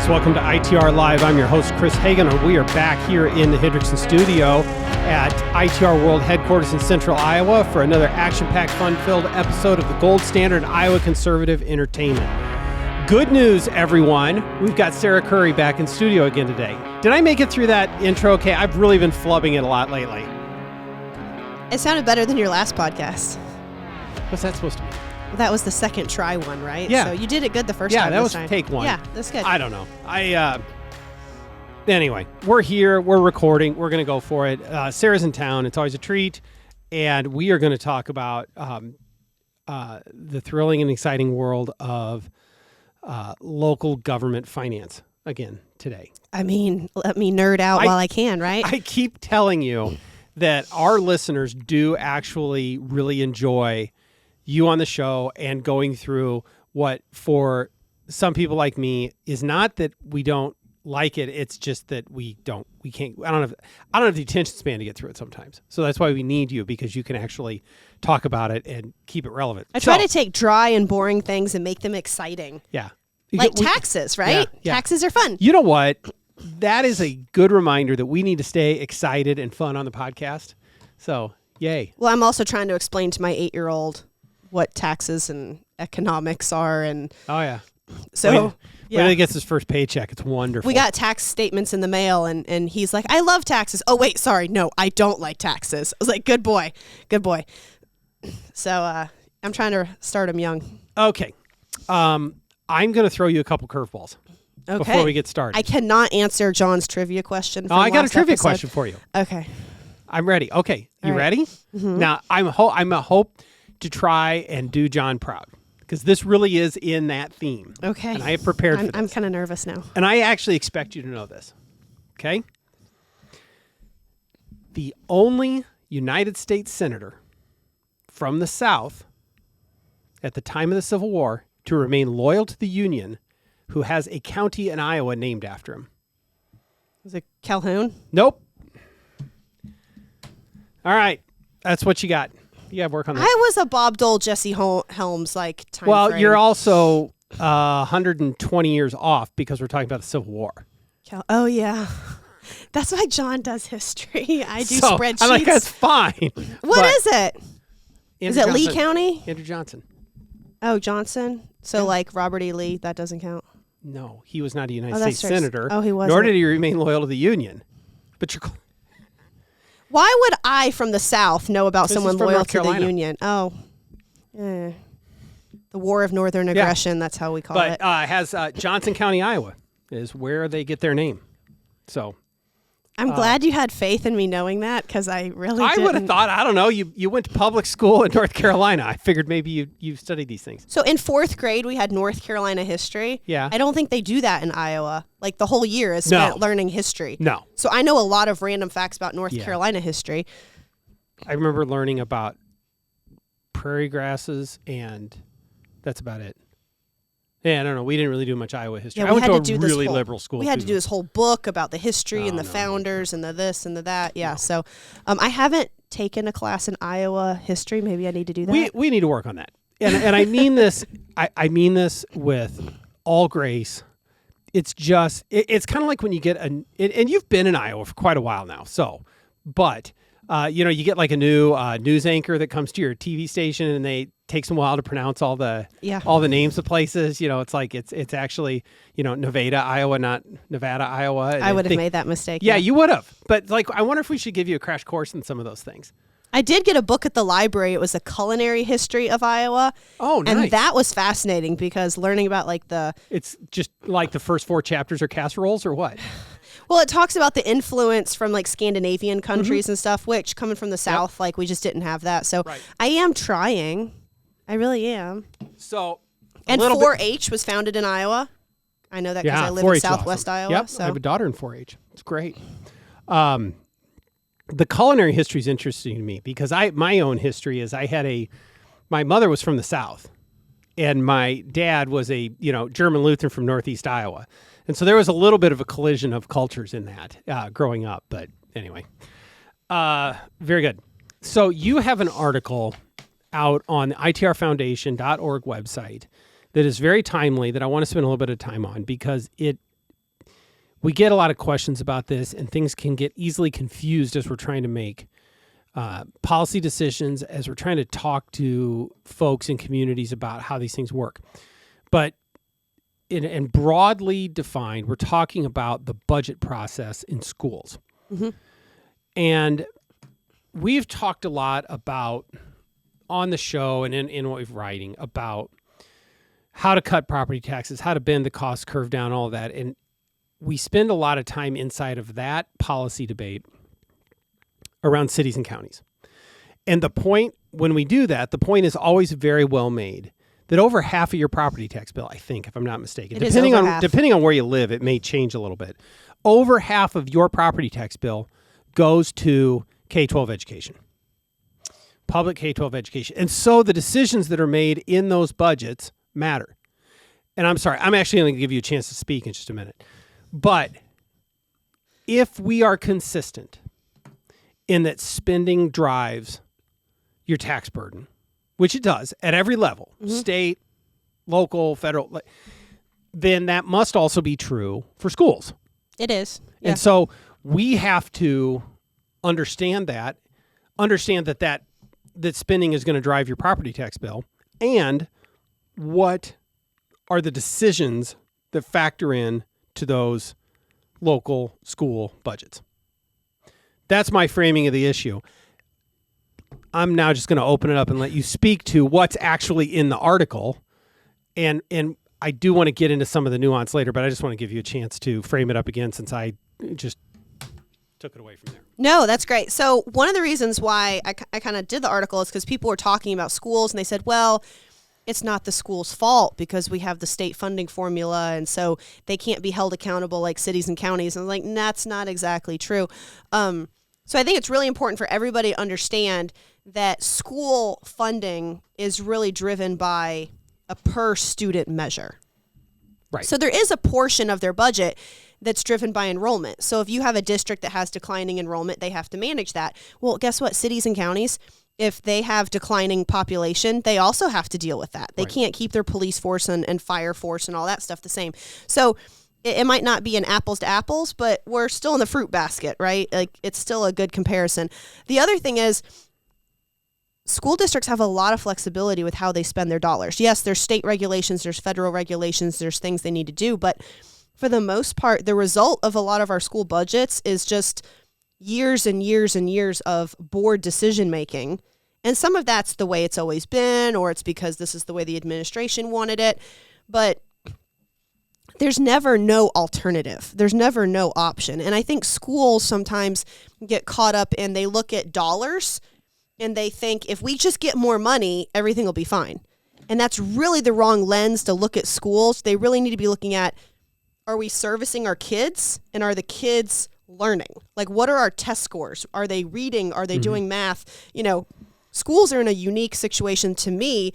folks. Welcome to ITR Live. I'm your host, Chris Hagan, and we are back here in the Hendrickson studio at ITR World Headquarters in Central Iowa for another action-packed, fun-filled episode of the gold standard Iowa conservative entertainment. Good news, everyone. We've got Sarah Curry back in studio again today. Did I make it through that intro okay? I've really been flubbing it a lot lately. It sounded better than your last podcast. What's that supposed to mean? That was the second try one, right? Yeah. So you did it good the first time. Yeah, that was time. take one. Yeah, that's good. I don't know. Anyway, we're here. We're recording. We're going to go for it. Sarah's in town. It's always a treat. And we are going to talk about the thrilling and exciting world of local government finance again today. I mean, let me nerd out while I can, right? I keep telling you that our listeners do actually really enjoy you on the show and going through what for some people like me is not that we don't like it. It's just that I don't have the attention span to get through it sometimes. So that's why we need you, because you can actually talk about it and keep it relevant. I try to take dry and boring things and make them exciting. Yeah. Like taxes, right? Yeah. Taxes are fun. You know what? That is a good reminder that we need to stay excited and fun on the podcast. So, yay. Well, I'm also trying to explain to my 8-year-old what taxes and economics are, and oh yeah, so when he gets his first paycheck, it's wonderful. We got tax statements in the mail, and he's like, I love taxes. Oh wait, sorry, no, I don't like taxes. I was like, good boy. So I'm trying to start him young. Okay, I'm going to throw you a couple curveballs before we get started. I cannot answer John's trivia question. I got a trivia question for you. Okay, I'm ready. Okay, you ready? Mm-hmm. Now I'm a hope to try and do John proud, because this really is in that theme. Okay. And I have prepared for this. I'm kind of nervous now. And I actually expect you to know this. Okay? The only United States senator from the South at the time of the Civil War to remain loyal to the Union who has a county in Iowa named after him. Was it Calhoun? Nope. All right. That's what you got. You got to work on that. I was a Bob Dole, Jesse Helms like time frame. You're also 120 years off, because we're talking about the Civil War. Oh, yeah. That's why John does history. I do spreadsheets. I'm like, that's fine. What is it? Is it Lee County? Andrew Johnson. Oh, Johnson. So like Robert E. Lee, that doesn't count? No, he was not a United States senator. Oh, he wasn't. Nor did he remain loyal to the Union. But you're... Why would I from the South know about someone loyal to the Union? Oh, the War of Northern Aggression, that's how we call it. But has Johnson County, Iowa, is where they get their name. So I'm glad you had faith in me knowing that, because I really didn't. would have thought, I don't know, you went to public school in North Carolina. I figured maybe you studied these things. So in 4th grade, we had North Carolina history. Yeah. I don't think they do that in Iowa. Like the whole year is spent learning history. No. So I know a lot of random facts about North Carolina history. I remember learning about prairie grasses, and that's about it. Yeah, I don't know. We didn't really do much Iowa history. Yeah, I went to a really liberal school. We had to do this whole book about the history and the founders and the this and the that. Yeah, so I haven't taken a class in Iowa history. Maybe I need to do that. We need to work on that. And I mean this. I mean this with all grace. It's just it's kind of like when you get and you've been in Iowa for quite a while now. But you get like a new news anchor that comes to your TV station, and they takes them a while to pronounce all the names of places. It's like it's actually Nevada, Iowa, not Nevada, Iowa. I would have made that mistake. Yeah, you would have. But I wonder if we should give you a crash course in some of those things. I did get a book at the library. It was a culinary history of Iowa. Oh, nice. And that was fascinating, because learning about It's just like the first 4 chapters are casseroles, or what? Well, it talks about the influence from Scandinavian countries and stuff, which coming from the South, we just didn't have that. So I am trying. I really am. So, and 4-H was founded in Iowa. I know that because I live in Southwest Iowa. Yep, so. I have a daughter in 4-H. It's great. The culinary history is interesting to me, because my own history is my mother was from the South, and my dad was a German Lutheran from Northeast Iowa. And so there was a little bit of a collision of cultures in that growing up. But anyway, very good. So you have an article out on the itrfoundation.org website that is very timely, that I want to spend a little bit of time on, because it we get a lot of questions about this, and things can get easily confused as we're trying to make policy decisions, as we're trying to talk to folks in communities about how these things work. But and broadly defined, we're talking about the budget process in schools. Mm-hmm. And we've talked a lot about on the show and in what we're writing about how to cut property taxes, how to bend the cost curve down, all of that. And we spend a lot of time inside of that policy debate around cities and counties. And the point, when we do that, the point is always very well made that over half of your property tax bill, I think, if I'm not mistaken, depending on where you live, it may change a little bit. Over half of your property tax bill goes to K-12 education, public K-12 education. And so the decisions that are made in those budgets matter. And I'm sorry, I'm actually going to give you a chance to speak in just a minute. But if we are consistent in that spending drives your tax burden, which it does at every level, mm-hmm. state, local, federal, then that must also be true for schools. It is. Yeah. And so we have to understand that spending is going to drive your property tax bill, and what are the decisions that factor in to those local school budgets. That's my framing of the issue. I'm now just going to open it up and let you speak to what's actually in the article. And I do want to get into some of the nuance later, but I just want to give you a chance to frame it up again since I just took it away from there. No, that's great. So one of the reasons why I kind of did the article is because people were talking about schools and they said, well, it's not the school's fault because we have the state funding formula and so they can't be held accountable like cities and counties. And I'm like, that's not exactly true. So I think it's really important for everybody to understand that school funding is really driven by a per student measure. Right. So there is a portion of their budget that's driven by enrollment. So if you have a district that has declining enrollment, they have to manage that. Well, guess what? Cities and counties, if they have declining population, they also have to deal with that. They can't keep their police force and fire force and all that stuff the same. So it might not be an apples to apples, but we're still in the fruit basket, right? Like it's still a good comparison. The other thing is school districts have a lot of flexibility with how they spend their dollars. Yes, there's state regulations, there's federal regulations, there's things they need to do, but for the most part, the result of a lot of our school budgets is just years and years and years of board decision making. And some of that's the way it's always been, or it's because this is the way the administration wanted it. But there's never no alternative. There's never no option. And I think schools sometimes get caught up and they look at dollars and they think if we just get more money, everything will be fine. And that's really the wrong lens to look at schools. They really need to be looking at, are we servicing our kids and are the kids learning? Like, what are our test scores? Are they reading? Are they doing math? You know, schools are in a unique situation to me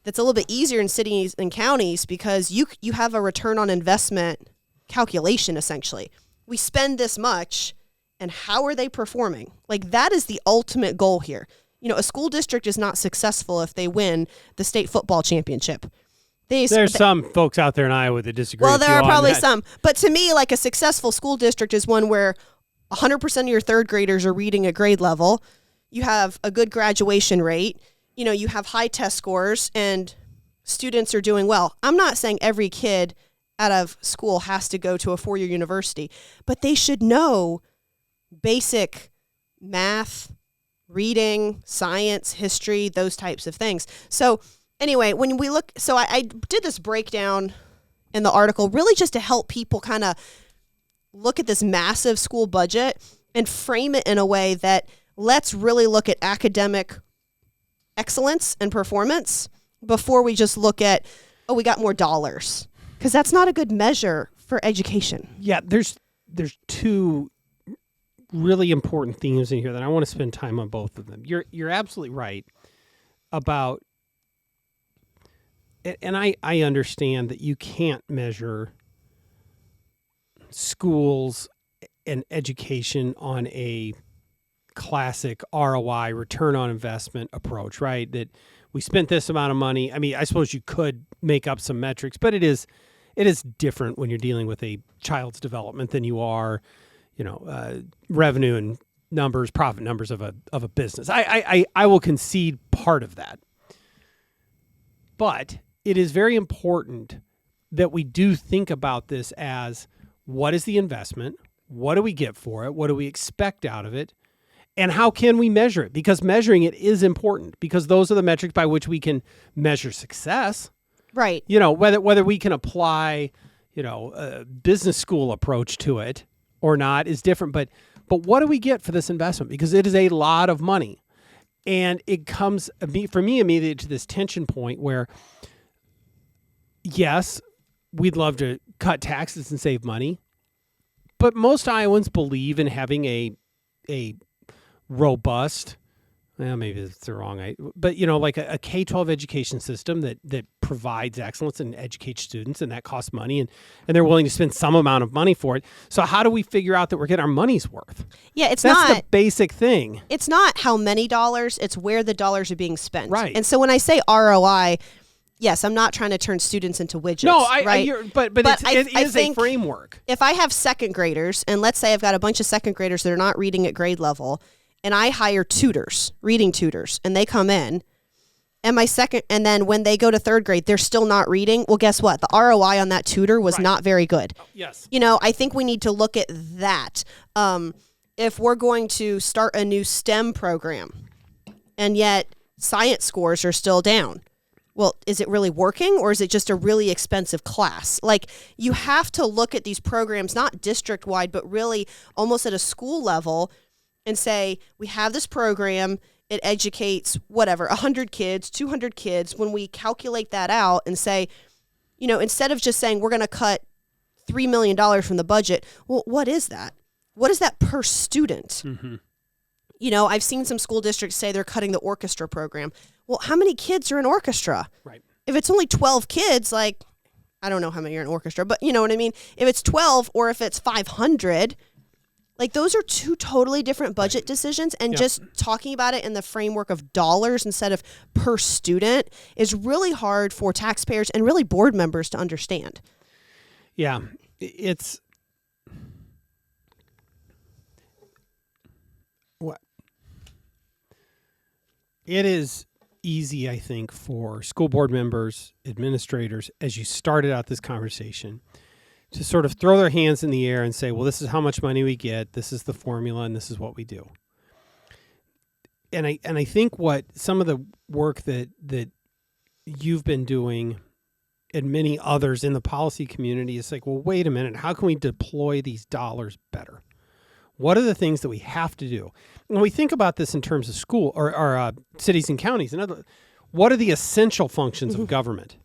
that's a little bit easier in cities and counties because you have a return on investment calculation, essentially. We spend this much, and how are they performing? Like, that is the ultimate goal here. You know, a school district is not successful if they win the state football championship. There's some folks out there in Iowa that disagree. Well, there are probably some. But to me, like a successful school district is one where 100% of your third graders are reading at grade level. You have a good graduation rate. You know, you have high test scores and students are doing well. I'm not saying every kid out of school has to go to a four-year university, but they should know basic math, reading, science, history, those types of things. So anyway, when we look, so I did this breakdown in the article really just to help people kind of look at this massive school budget and frame it in a way that let's really look at academic excellence and performance before we just look at, oh, we got more dollars. Because that's not a good measure for education. Yeah, there's two really important themes in here that I want to spend time on both of them. You're absolutely right about, and I understand that you can't measure schools and education on a classic ROI, return on investment approach, right? That we spent this amount of money. I mean, I suppose you could make up some metrics, but it is it is different when you're dealing with a child's development than you are, revenue and numbers, profit numbers of a business. I will concede part of that. But it is very important that we do think about this as, what is the investment? What do we get for it? What do we expect out of it? And how can we measure it? Because measuring it is important, because those are the metrics by which we can measure success. Right. Whether we can apply, a business school approach to it or not is different. But what do we get for this investment? Because it is a lot of money. And it comes, for me, immediately to this tension point where, yes, we'd love to cut taxes and save money, but most Iowans believe in having a robust, well, maybe it's the wrong, but like a K-12 education system that provides excellence and educates students, and that costs money, and they're willing to spend some amount of money for it. So how do we figure out that we're getting our money's worth? Yeah, that's the basic thing. It's not how many dollars, it's where the dollars are being spent. Right. And so when I say ROI, yes, I'm not trying to turn students into widgets. No, but it is a framework. If I have second graders, and let's say I've got a bunch of second graders that are not reading at grade level, and I hire tutors, reading tutors, and they come in, and then when they go to third grade, they're still not reading. Well, guess what? The ROI on that tutor was not very good. Oh, yes. I think we need to look at that. If we're going to start a new STEM program, and yet science scores are still down, well, is it really working, or is it just a really expensive class? Like, you have to look at these programs, not district-wide, but really almost at a school level, and say, we have this program, it educates 100 kids, 200 kids. When we calculate that out and say, instead of just saying we're going to cut $3 million from the budget, well, what is that? What is that per student? Mm-hmm. I've seen some school districts say they're cutting the orchestra program. Well, how many kids are in orchestra? Right. If it's only 12 kids, I don't know how many are in orchestra, but you know what I mean? If it's 12 or if it's 500, those are two totally different budget decisions, and just talking about it in the framework of dollars instead of per student is really hard for taxpayers and really board members to understand. Yeah, it is easy, I think, for school board members, administrators, as you started out this conversation, to sort of throw their hands in the air and say, well, this is how much money we get, this is the formula, and this is what we do. And I think what some of the work that you've been doing and many others in the policy community is like, well, wait a minute, how can we deploy these dollars better? What are the things that we have to do? When we think about this in terms of school or cities and counties, what are the essential functions of government?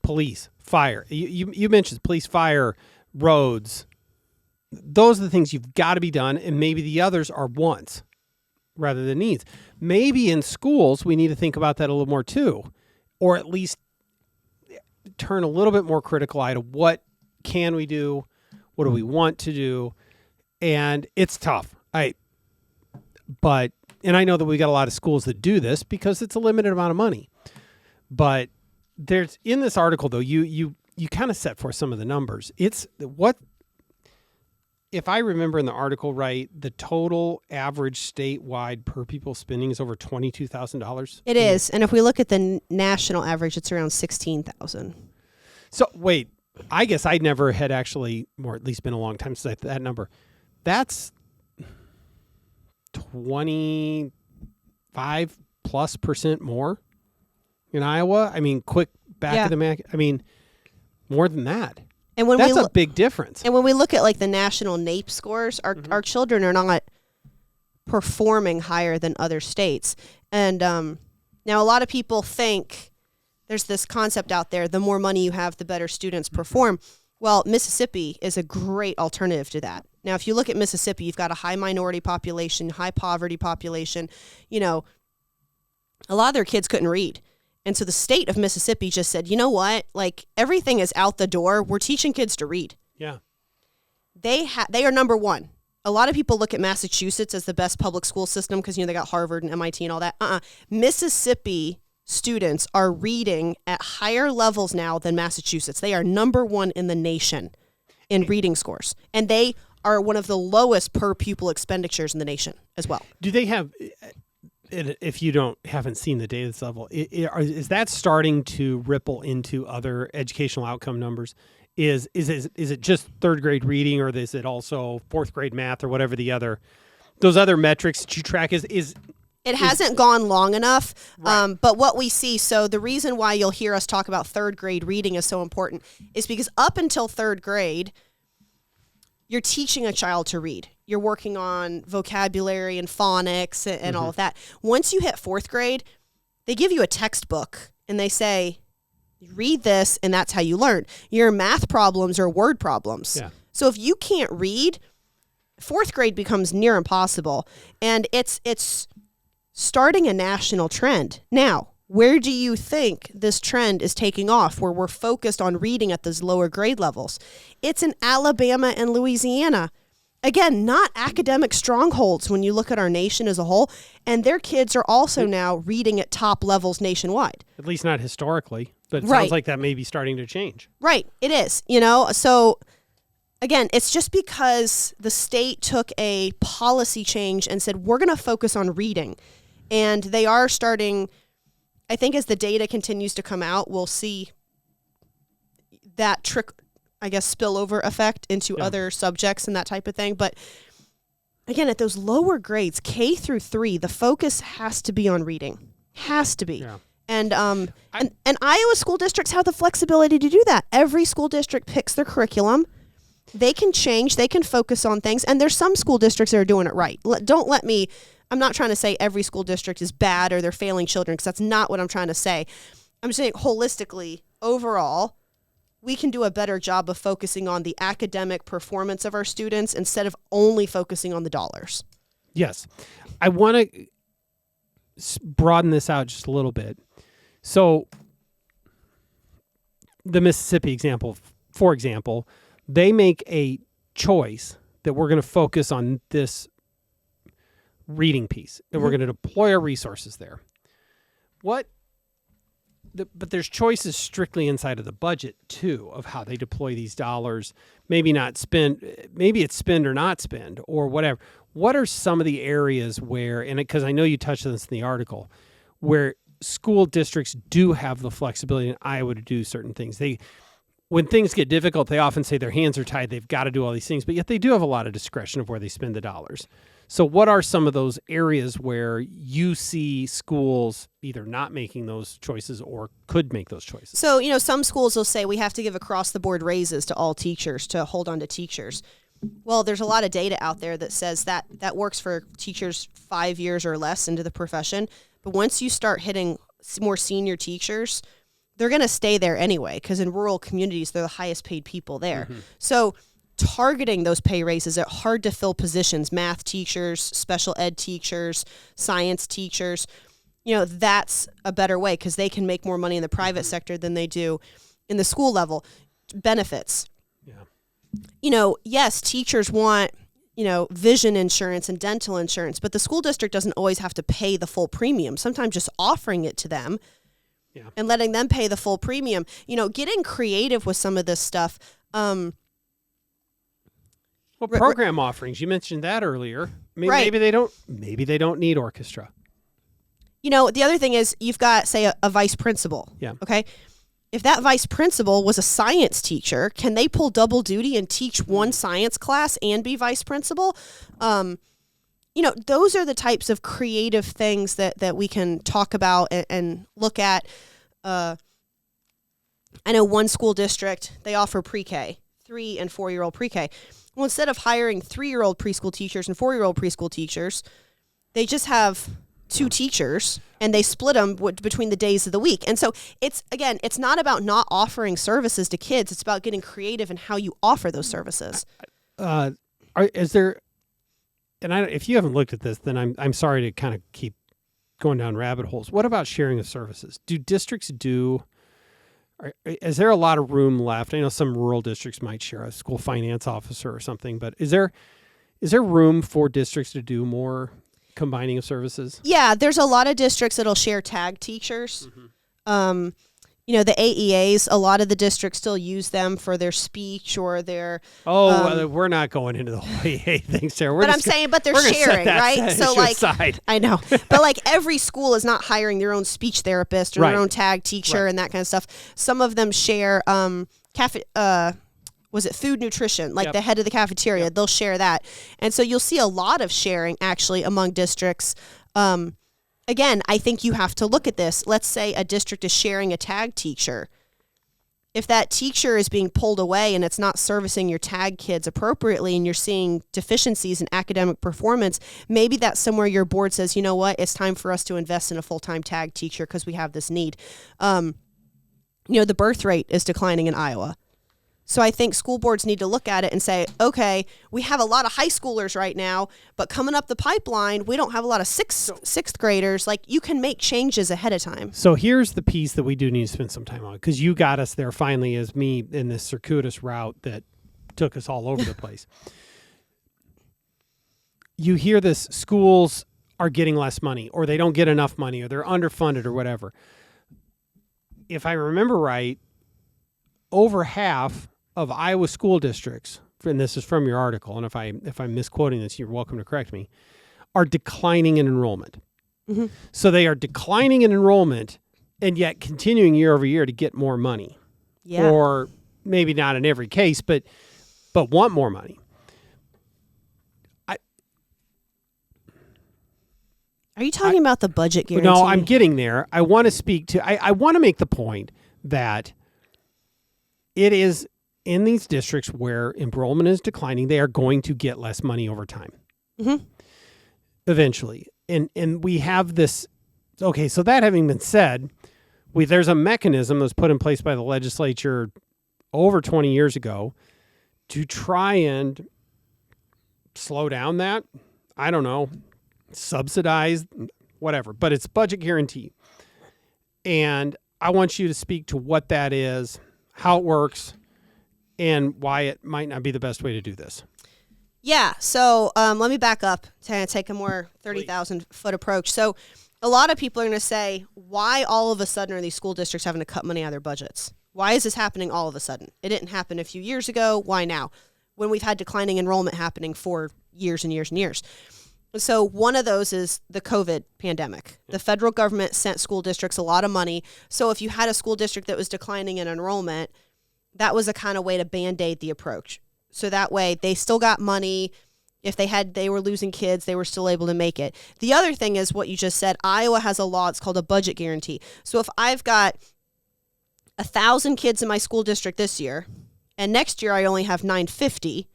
Police, fire. You mentioned police, fire, roads. Those are the things you've got to be done, and maybe the others are wants rather than needs. Maybe in schools we need to think about that a little more too, or at least turn a little bit more critical eye to what can we do, what do we want to do, and it's tough. And I know that we got a lot of schools that do this because it's a limited amount of money, but there's in this article though you kind of set forth some of the numbers. It's what, if I remember in the article right, the total average statewide per pupil spending is over $22,000. It is, and if we look at the national average, it's around $16,000. So wait, I guess I never had actually, or at least been a long time since that number. That's 25+% more in Iowa. I mean, quick back of the Mac. I mean, more than that. And when that's a big difference. And when we look at the national NAEP scores, our children are not performing higher than other states. And now a lot of people think there's this concept out there: the more money you have, the better students perform. Well, Mississippi is a great alternative to that. Now, if you look at Mississippi, you've got a high minority population, high poverty population. A lot of their kids couldn't read. And so the state of Mississippi just said, you know what? Everything is out the door. We're teaching kids to read. Yeah. They are number one. A lot of people look at Massachusetts as the best public school system because, they got Harvard and MIT and all that. Mississippi students are reading at higher levels now than Massachusetts. They are number one in the nation in reading scores. And they are one of the lowest per pupil expenditures in the nation as well. Do they have, if you haven't seen the data at this level, is that starting to ripple into other educational outcome numbers? Is it just third grade reading, or is it also fourth grade math, or whatever those other metrics that you track is it hasn't gone long enough, right. But what we see, so the reason why you'll hear us talk about third grade reading is so important is because up until third grade, you're teaching a child to read. You're working on vocabulary and phonics and all of that. Once you hit fourth grade, they give you a textbook and they say, read this and that's how you learn. Your math problems are word problems. Yeah. So if you can't read, fourth grade becomes near impossible. And it's starting a national trend. Now, where do you think this trend is taking off, where we're focused on reading at those lower grade levels? It's in Alabama and Louisiana. Again, not academic strongholds when you look at our nation as a whole. And their kids are also now reading at top levels nationwide. At least not historically, but it Right. sounds like that may be starting to change. Right, it is. So again, it's just because the state took a policy change and said, we're going to focus on reading. And they are starting, I think as the data continues to come out, we'll see that spillover effect into other subjects and that type of thing. But again, at those lower grades, K through 3, the focus has to be on reading. Has to be. Yeah. And Iowa school districts have the flexibility to do that. Every school district picks their curriculum. They can change. They can focus on things. And there's some school districts that are doing it right. I'm not trying to say every school district is bad or they're failing children, because that's not what I'm trying to say. I'm saying holistically, overall, we can do a better job of focusing on the academic performance of our students instead of only focusing on the dollars. Yes. I want to broaden this out just a little bit. So the Mississippi example, for example, they make a choice that we're going to focus on this reading piece and we're going to deploy our resources there. But there's choices strictly inside of the budget too of how they deploy these dollars. Maybe it's spend or not spend or whatever. What are some of the areas where, and because I know you touched on this in the article, where school districts do have the flexibility in Iowa to do certain things? When things get difficult, they often say their hands are tied. They've got to do all these things, but yet they do have a lot of discretion of where they spend the dollars. So what are some of those areas where you see schools either not making those choices or could make those choices? So, some schools will say we have to give across-the-board raises to all teachers to hold on to teachers. Well, there's a lot of data out there that says that works for teachers 5 years or less into the profession. But once you start hitting more senior teachers, they're going to stay there anyway, because in rural communities, they're the highest paid people there. Mm-hmm. So targeting those pay raises at hard to fill positions, math teachers, special ed teachers, science teachers, that's a better way because they can make more money in the private sector than they do in the school level. Benefits. Yeah. Yes, teachers want, vision insurance and dental insurance, but the school district doesn't always have to pay the full premium. Sometimes just offering it to them and letting them pay the full premium, getting creative with some of this stuff. Program offerings, you mentioned that earlier. Maybe they don't need orchestra. The other thing is you've got, say, a vice principal. Yeah. Okay. If that vice principal was a science teacher, can they pull double duty and teach one science class and be vice principal? Those are the types of creative things that we can talk about and look at. I know one school district, they offer pre-K, 3 and 4-year-old pre-K. Well, instead of hiring 3-year-old preschool teachers and 4-year-old preschool teachers, they just have 2 teachers and they split them between the days of the week. And so it's not about not offering services to kids. It's about getting creative in how you offer those services. If you haven't looked at this, then I'm sorry to kind of keep going down rabbit holes. What about sharing of services? Do districts is there a lot of room left? I know some rural districts might share a school finance officer or something, but is there room for districts to do more combining of services? Yeah, there's a lot of districts that'll share tag teachers. The AEAs, a lot of the districts still use them for their speech or their... we're not going into the whole AA thing, Sarah. But they're sharing, right? So aside. I know. But like every school is not hiring their own speech therapist or their own tag teacher and that kind of stuff. Some of them share food nutrition, like the head of the cafeteria, they'll share that. And so you'll see a lot of sharing actually among districts. Again, I think you have to look at this. Let's say a district is sharing a tag teacher. If that teacher is being pulled away and it's not servicing your tag kids appropriately and you're seeing deficiencies in academic performance, maybe that's somewhere your board says, you know what, it's time for us to invest in a full-time tag teacher because we have this need. The birth rate is declining in Iowa. So I think school boards need to look at it and say, okay, we have a lot of high schoolers right now, but coming up the pipeline, we don't have a lot of sixth graders. Like, you can make changes ahead of time. So here's the piece that we do need to spend some time on, because you got us there finally as me in this circuitous route that took us all over the place. You hear this, schools are getting less money, or they don't get enough money, or they're underfunded or whatever. If I remember right, over half of Iowa school districts, and this is from your article, and if I'm misquoting this, you're welcome to correct me, are declining in enrollment. Mm-hmm. So they are declining in enrollment and yet continuing year over year to get more money. Yeah. Or maybe not in every case, but want more money. Are you talking about the budget guarantee? No, I'm getting there. I want to speak to, I want to make the point that it is in these districts where enrollment is declining, they are going to get less money over time. Mm-hmm. Eventually. And we have this, okay, so that having been said, there's a mechanism that was put in place by the legislature over 20 years ago to try and slow down that, I don't know, subsidize, whatever, but it's budget guarantee. And I want you to speak to what that is, how it works, and why it might not be the best way to do this. Yeah, so let me back up to take a more 30,000-foot approach. So a lot of people are going to say, why all of a sudden are these school districts having to cut money out of their budgets? Why is this happening all of a sudden? It didn't happen a few years ago. Why now? When we've had declining enrollment happening for years and years and years. So one of those is the COVID pandemic. The federal government sent school districts a lot of money. So if you had a school district that was declining in enrollment, that was a kind of way to Band-Aid the approach. So that way they still got money. If they were losing kids, they were still able to make it. The other thing is what you just said. Iowa has a law. It's called a budget guarantee. So if I've got 1,000 kids in my school district this year, and next year I only have 950,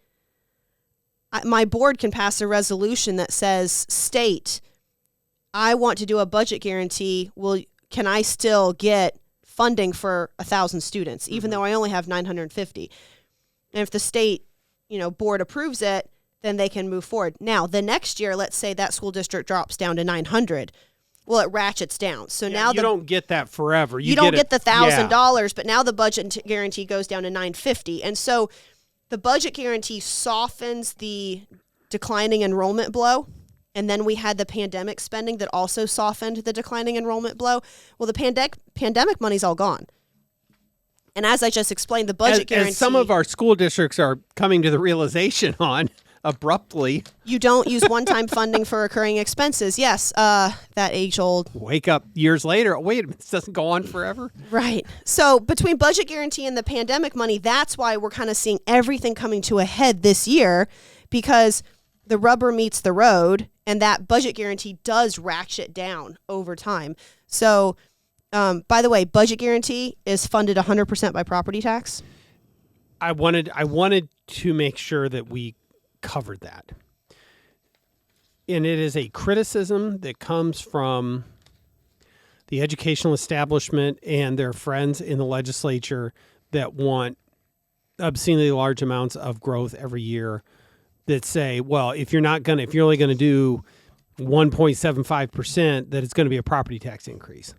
my board can pass a resolution that says, state, I want to do a budget guarantee. Well, can I still get funding for 1,000 students, even though I only have 950? And if the state, board approves it, then they can move forward. Now, the next year, let's say that school district drops down to 900. Well, it ratchets down. So now you don't get that forever. You don't get the $1,000, but now the budget guarantee goes down to 950. And so the budget guarantee softens the declining enrollment blow. And then we had the pandemic spending that also softened the declining enrollment blow. Well, the pandemic money's all gone. And as I just explained, the budget guarantee... As some of our school districts are coming to the realization on abruptly. You don't use one-time funding for recurring expenses. Yes, that age-old... Wake up years later. Wait a minute, this doesn't go on forever? Right. So between budget guarantee and the pandemic money, that's why we're kind of seeing everything coming to a head this year, because the rubber meets the road, and that budget guarantee does ratchet down over time. So... by the way, budget guarantee is funded 100% by property tax. I wanted to make sure that we covered that. And it is a criticism that comes from the educational establishment and their friends in the legislature that want obscenely large amounts of growth every year, that say, well, if you're only going to do 1.75%, that it's going to be a property tax increase.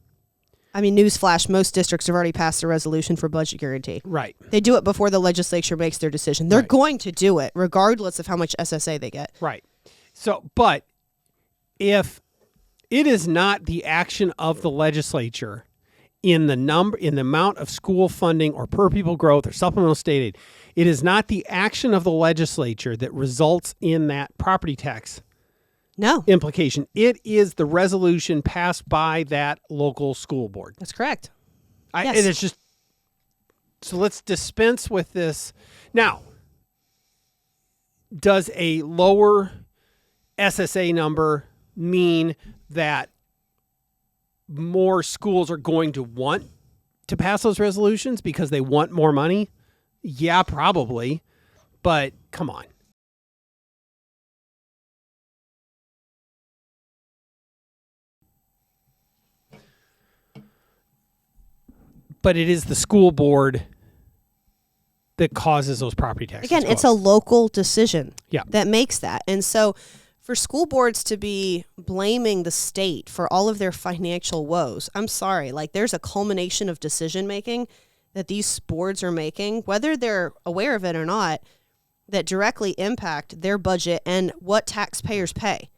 I mean, newsflash, most districts have already passed a resolution for budget guarantee. Right. They do it before the legislature makes their decision. They're going to do it, regardless of how much SSA they get. Right. So, but if it is not the action of the legislature in the amount of school funding or per pupil growth or supplemental state aid, it is not the action of the legislature that results in that property tax implication. It is the resolution passed by that local school board. That's correct. And it's just, so let's dispense with this. Now, does a lower SSA number mean that more schools are going to want to pass those resolutions because they want more money? Yeah, probably. But come on. But it is the school board that causes those property taxes. Again, it's a local decision Yeah. that makes that. And so for school boards to be blaming the state for all of their financial woes, I'm sorry, like there's a culmination of decision making that these boards are making, whether they're aware of it or not, that directly impact their budget and what taxpayers pay.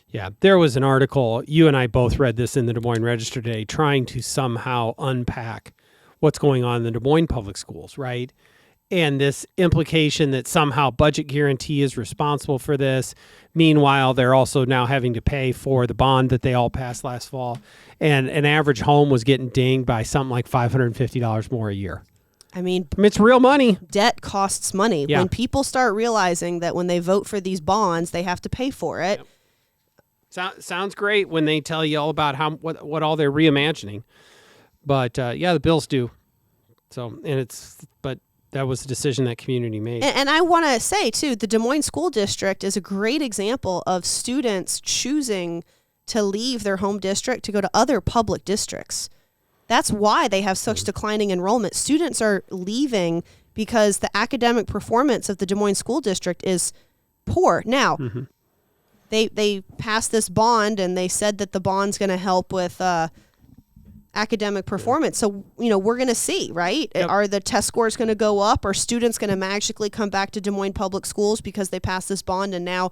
Yeah, there was an article, you and I both read this in the Des Moines Register today, trying to somehow unpack what's going on in the Des Moines public schools, right? And this implication that somehow budget guarantee is responsible for this. Meanwhile, they're also now having to pay for the bond that they all passed last fall. And an average home was getting dinged by something like $550 more a year. I mean, it's real money. Debt costs money. Yeah. When people start realizing that when they vote for these bonds, they have to pay for it. Yep. Sounds great when they tell you all about what all they're reimagining, but the bills do. So but that was the decision that community made. And I want to say too, the Des Moines School District is a great example of students choosing to leave their home district to go to other public districts. That's why they have such declining enrollment. Students are leaving because the academic performance of the Des Moines School District is poor. Now. Mm-hmm. They passed this bond, and they said that the bond's going to help with academic performance. So, we're going to see, right? Yep. Are the test scores going to go up? Are students going to magically come back to Des Moines Public Schools because they passed this bond and now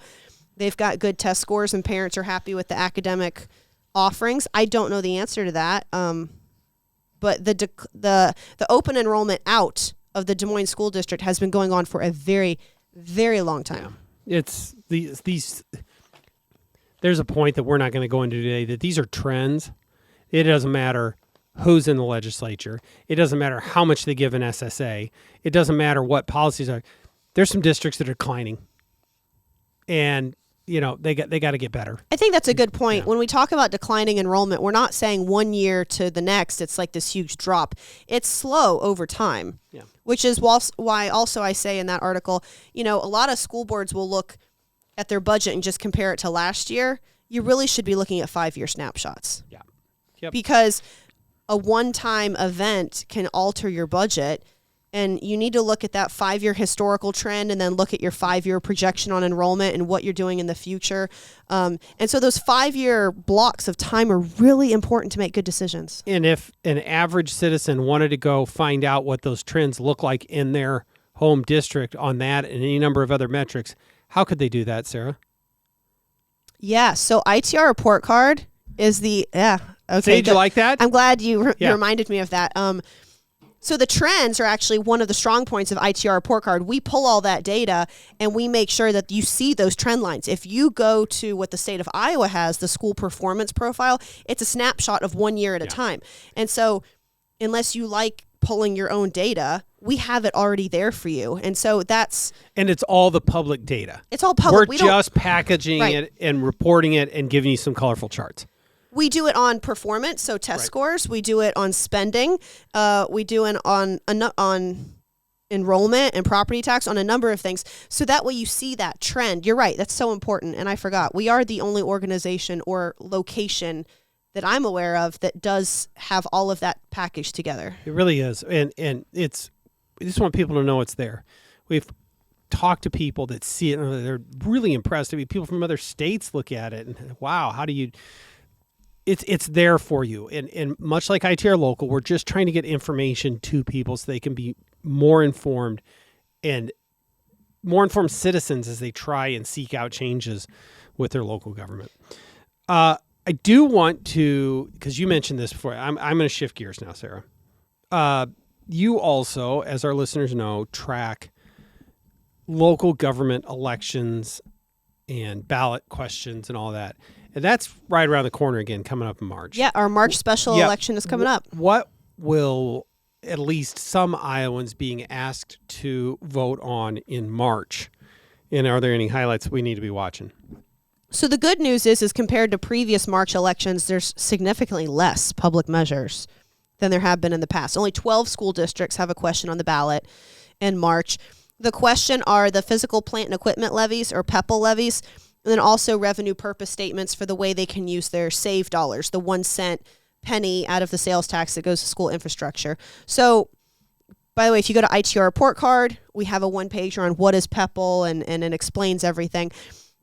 they've got good test scores and parents are happy with the academic offerings? I don't know the answer to that. But the open enrollment out of the Des Moines School District has been going on for a very, very long time. Yeah. It's these. There's a point that we're not going to go into today that these are trends. It doesn't matter who's in the legislature. It doesn't matter how much they give an SSA. It doesn't matter what policies are. There's some districts that are declining, and they got to get better. I think that's a good point. Yeah. When we talk about declining enrollment, we're not saying 1 year to the next it's like this huge drop. It's slow over time, which is why also I say in that article, a lot of school boards will look at their budget and just compare it to last year. You really should be looking at 5-year snapshots. Yeah. Yep. Because a one-time event can alter your budget, and you need to look at that 5-year historical trend and then look at your 5-year projection on enrollment and what you're doing in the future. And so those 5-year blocks of time are really important to make good decisions. And if an average citizen wanted to go find out what those trends look like in their home district on that and any number of other metrics, how could they do that, Sarah? Yeah, so ITR report card is the okay. Did you like that? I'm glad you reminded me of that. So the trends are actually one of the strong points of ITR report card. We pull all that data and we make sure that you see those trend lines. If you go to what the state of Iowa has, the school performance profile, it's a snapshot of 1 year at a time. And so unless you like pulling your own data, we have it already there for you. And so and it's all the public data. It's all public. We're just packaging it and reporting it and giving you some colorful charts. We do it on performance, so test scores. We do it on spending. We do it on enrollment and property tax, on a number of things. So that way you see that trend. You're right. That's so important. And I forgot. We are the only organization or location that I'm aware of that does have all of that packaged together. It really is. And it's, I just want people to know it's there. We've talked to people that see it and they're really impressed. I mean, people from other states look at it and wow, how do you, it's there for you. And much like ITR Local, we're just trying to get information to people so they can be more informed and more informed citizens as they try and seek out changes with their local government. I do want to, because you mentioned this before. I'm going to shift gears now, Sarah. You also, as our listeners know, track local government elections and ballot questions and all that. And that's right around the corner again, coming up in March. Yeah, our March special election is coming up. What will at least some Iowans being asked to vote on in March? And are there any highlights we need to be watching? So the good news is compared to previous March elections, there's significantly less public measures than there have been in the past. Only 12 school districts have a question on the ballot in March. The question are the physical plant and equipment levies, or PEPL levies, and then also revenue purpose statements for the way they can use their save dollars, the 1 cent penny out of the sales tax that goes to school infrastructure. So, by the way, if you go to ITR report card, we have a one-pager on what is PEPL, and it explains everything.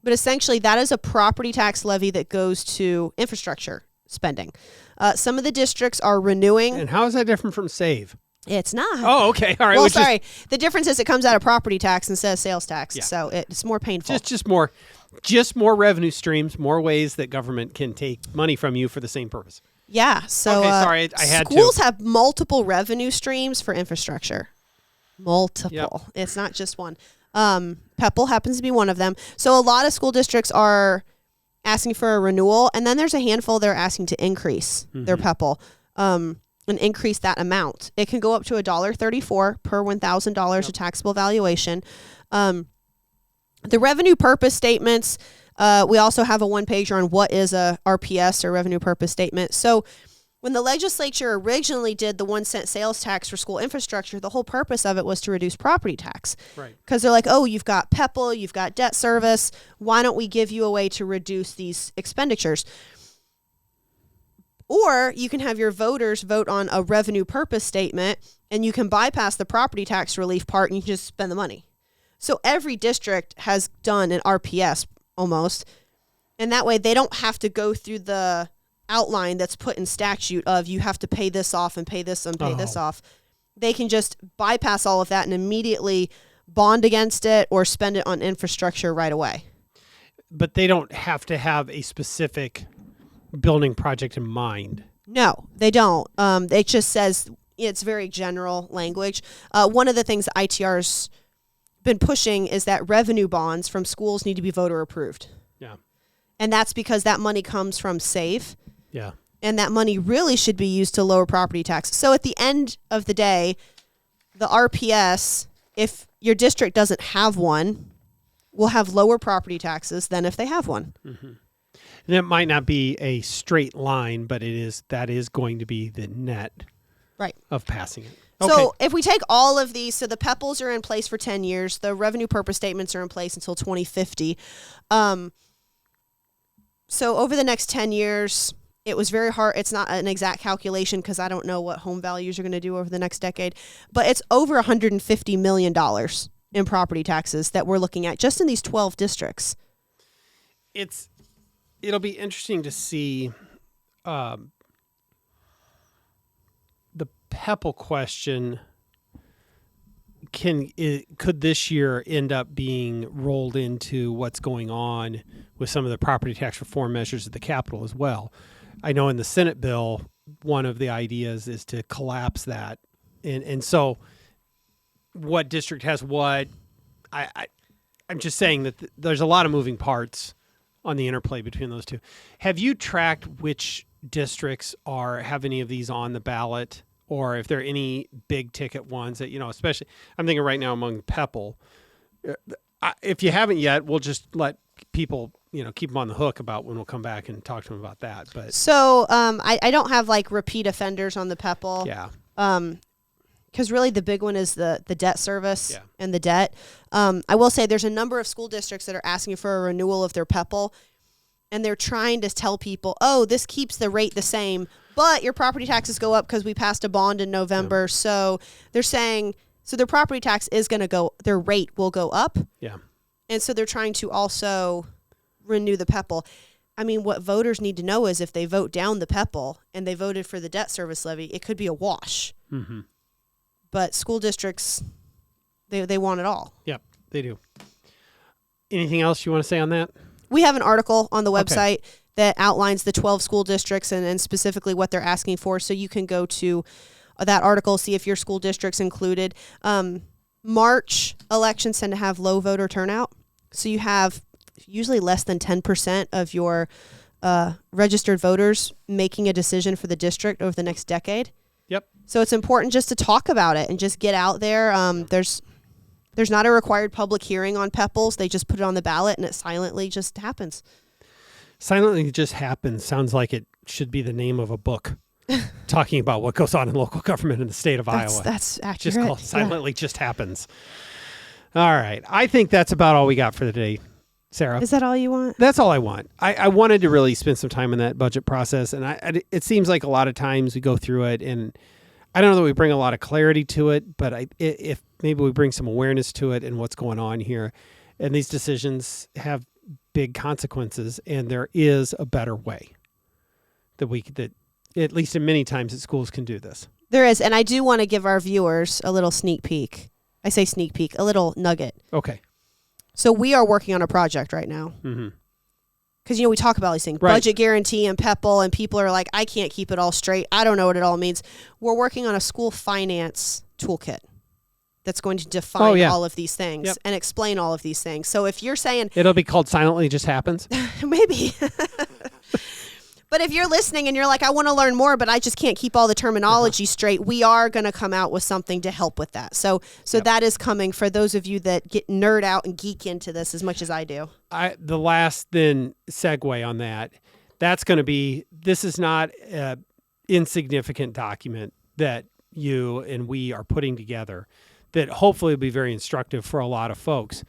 But essentially, that is a property tax levy that goes to infrastructure spending. Some of the districts are renewing. And how is that different from SAVE? It's not. Oh, okay. All right. Well, sorry. The difference is it comes out of property tax instead of sales tax. Yeah. So it's more painful. Just more revenue streams, more ways that government can take money from you for the same purpose. Yeah. So okay, sorry, I had schools to. have multiple revenue streams for infrastructure. Multiple. Yep. It's not just one. PEPL happens to be one of them. So a lot of school districts are asking for a renewal, and then there's a handful that are asking to increase their PEPL and increase that amount. It can go up to $1.34 per $1,000 of taxable valuation. The revenue purpose statements, we also have a one-pager on what is a RPS, or revenue purpose statement. So when the legislature originally did the 1 cent sales tax for school infrastructure, the whole purpose of it was to reduce property tax. Right. Because they're like, oh, you've got PEPL, you've got debt service. Why don't we give you a way to reduce these expenditures? Or you can have your voters vote on a revenue purpose statement, and you can bypass the property tax relief part, and you can just spend the money. So every district has done an RPS almost, and that way they don't have to go through the outline that's put in statute of you have to pay this off and pay this and pay this off. They can just bypass all of that and immediately bond against it or spend it on infrastructure right away. But they don't have to have a specific building project in mind. No, they don't. It just says, it's very general language. One of the things ITR's been pushing is that revenue bonds from schools need to be voter approved. Yeah. And that's because that money comes from SAVE. Yeah. And that money really should be used to lower property tax. So at the end of the day, the RPS, if your district doesn't have one, will have lower property taxes than if they have one. Mm-hmm. And it might not be a straight line, but that is going to be the net of passing it. Okay. So if we take all of these, so the PEPLs are in place for 10 years. The revenue purpose statements are in place until 2050. So over the next 10 years, it was very hard. It's not an exact calculation because I don't know what home values are going to do over the next decade, but it's over $150 million in property taxes that we're looking at just in these 12 districts. It'll be interesting to see the PEPL question. Could this year end up being rolled into what's going on with some of the property tax reform measures at the Capitol as well? I know in the Senate bill, one of the ideas is to collapse that. And so what district has what? I'm just saying that there's a lot of moving parts on the interplay between those two. Have you tracked which districts have any of these on the ballot, or if there are any big ticket ones that, especially I'm thinking right now among PEPL. If you haven't yet, we'll just let people, keep them on the hook about when we'll come back and talk to them about that. But so I don't have like repeat offenders on the PEPL. Yeah. Because really the big one is the debt service and the debt. I will say there's a number of school districts that are asking for a renewal of their PEPL, and they're trying to tell people, oh, this keeps the rate the same, but your property taxes go up because we passed a bond in November. Yeah. So they're saying, their property tax is going to go, their rate will go up. Yeah. And so they're trying to also renew the PEPL. I mean, what voters need to know is if they vote down the PEPL and they voted for the debt service levy, it could be a wash. Mm-hmm. But school districts, they want it all. Yep, they do. Anything else you want to say on that? We have an article on the website that outlines the 12 school districts and specifically what they're asking for. So you can go to that article, see if your school district's included. March elections tend to have low voter turnout. So you have usually less than 10% of your registered voters making a decision for the district over the next decade. Yep. So it's important just to talk about it and just get out there. There's not a required public hearing on PEPLs. They just put it on the ballot and it silently just happens. Silently just happens sounds like it should be the name of a book talking about what goes on in local government in the state of Iowa. That's accurate. Just called Silently Just Happens. All right. I think that's about all we got for today, Sarah. Is that all you want? That's all I want. I wanted to really spend some time in that budget process, and it seems like a lot of times we go through it, and I don't know that we bring a lot of clarity to it, but if maybe we bring some awareness to it and what's going on here, and these decisions have big consequences, and there is a better way that at least in many times that schools can do this. There is, and I do want to give our viewers a little sneak peek. I say sneak peek, a little nugget. Okay. So we are working on a project right now. Mm-hmm. Because, we talk about these things, right. Budget guarantee and PEPL, and people are like, I can't keep it all straight. I don't know what it all means. We're working on a school finance toolkit that's going to define all of these things and explain all of these things. So if you're saying... It'll be called Silently Just Happens? Maybe. But if you're listening and you're like, I want to learn more, but I just can't keep all the terminology straight, we are going to come out with something to help with that. So that is coming for those of you that get nerd out and geek into this as much as I do. The last then segue on that's going to be, this is not an insignificant document that you and we are putting together that hopefully will be very instructive for a lot of folks.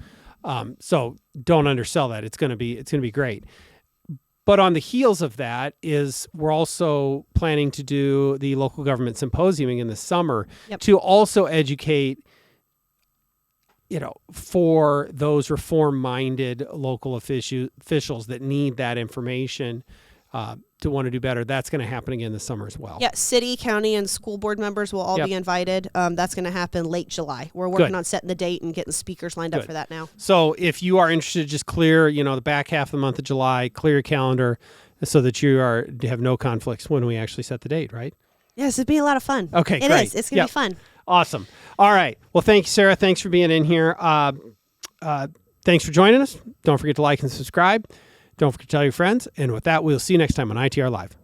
So don't undersell that. It's going to be great. But on the heels of that is we're also planning to do the local government symposium in the summer to also educate, for those reform-minded local officials that need that information to want to do better. That's going to happen again this summer as well. Yeah, city, county, and school board members will all be invited. That's going to happen late July. We're working on setting the date and getting speakers lined up for that now. So if you are interested, just clear, the back half of the month of July, clear your calendar so that you have no conflicts when we actually set the date, right? Yes, it'd be a lot of fun. Okay, great. It is. It's going to be fun. Awesome. All right. Well, thank you, Sarah. Thanks for being in here. Thanks for joining us. Don't forget to like and subscribe. Don't forget to tell your friends. And with that, we'll see you next time on ITR Live.